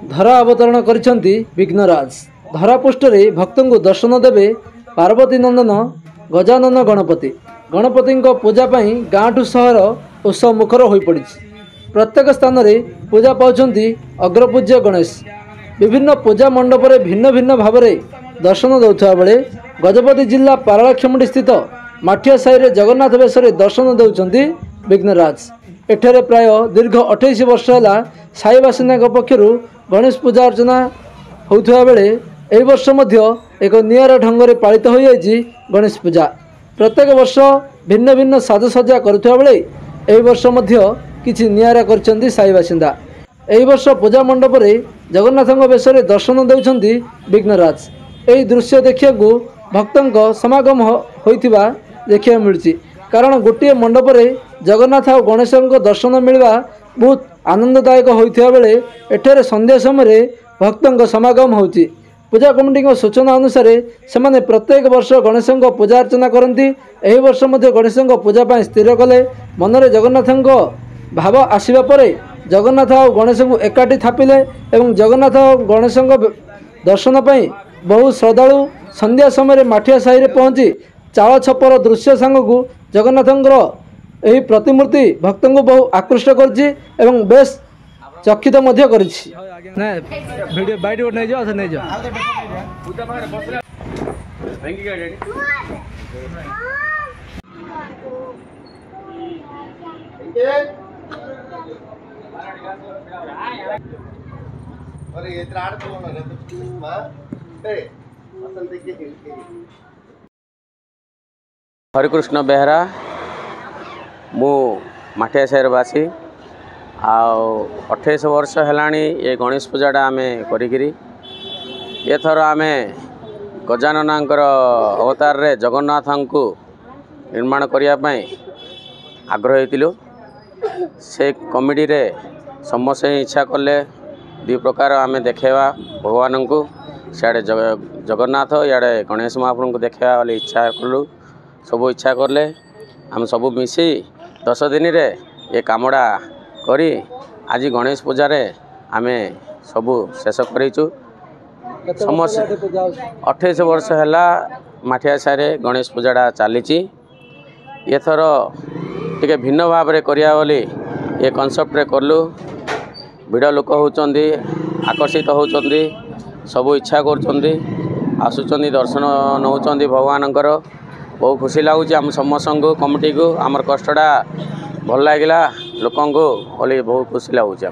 धरा अवतरण करिसेंती विघ्नराज। धरापृष्ठरे भक्तों दर्शन देवे पार्वती नंदन गजानन गणपति। गणपति पूजा पाई गाँठू सहर उत्सव मुखर हो पड़ी। प्रत्येक स्थान में पूजा पाउछंती अग्रपूज्य गणेश। विभिन्न पूजा मंडप में भिन्न भिन्न भाव में दर्शन देउथबा बेले गजपति जिला पारलाखेमुंडी स्थित माठिया साई जगन्नाथ बेश दर्शन देउछंती विघ्नराज। एठारे प्राय दीर्घ 28 वर्ष है साई बासिंदा पक्षर गणेश पूजा अर्चना होउथबा बेले एही वर्ष मध्य एक नियारा ढंग से पालित हो जाइछि गणेश पूजा। प्रत्येक वर्ष भिन्न भिन्न साजसज्जा करुथबा बेले एही वर्ष मध्य किछि नियारा करछंती साई बासिंदा। एही वर्ष पूजा मंडप रे जगन्नाथଙ୍କ बेश दर्शन देउछंती विघ्नराज। एही दृश्य देखियाकू भक्तों समागम होइथिबा देखिया मिलुछि। कारण गोटे मंडप रे जगन्नाथ और गणेश दर्शन मिलवा बहुत आनंददायक होइथिबा बेले एठारे संध्या समय भक्तों समागम होउछि। पूजा कमिटी सूचना अनुसार से प्रत्येक वर्ष गणेश पूजा अर्चना करती। एही वर्ष मध्य गणेश पूजा पाई स्थिर कले। मनरे जगन्नाथ भाव आसवा पर जगन्नाथ और गणेश को एकाठी थापिले एवं जगन्नाथ और गणेश दर्शन पाई बहु श्रद्धालु संध्या समय माठिया साई रे पहुँची चाल छपर दृश्य सांगू जगन्नाथंकर यही प्रतिमूर्ति भक्तों को बहु आकृष्ट करछि एवं बेस चकित मध्य करछि। ना वीडियो बाइट नहीं जाओ नहीं जाओ हरिकृष्ण बेहरा मु माठिया साईरवासी आउ 28 वर्ष है ये गणेश पूजाटा आम करी एथर आम गजाननकर अवतार रे जगन्नाथ को निर्माण करने आग्रह होइतिलु। से कमिटी रे समस्ते इच्छा कले दु प्रकार आम देखा भगवान को सियाड़े जगन्नाथ इे गणेश महाप्रभु को देखा वाले इच्छा कलु। सब इच्छा करले आम सब मिसी 10 दिन रे ये कामड़ा करी आज गणेश पूजा रे आमे सबू शेष करूँ। समस्त 28 वर्ष है माठिया सारे गणेश पूजाटा चली। एथर टे भिन्न भाव में करिया बोली ये कनसेप्ट रे करलु। भिड़ लोक होचंदी आकर्षित होचंदी सबू इच्छा करचंदी आसुचंदी दर्शन नौचंदी भगवानଙ୍କର। बहुत खुशी लगुच आम समस्त कमिटी को आमर कष्टा भल लगे लोक बहुत खुशी लगुच।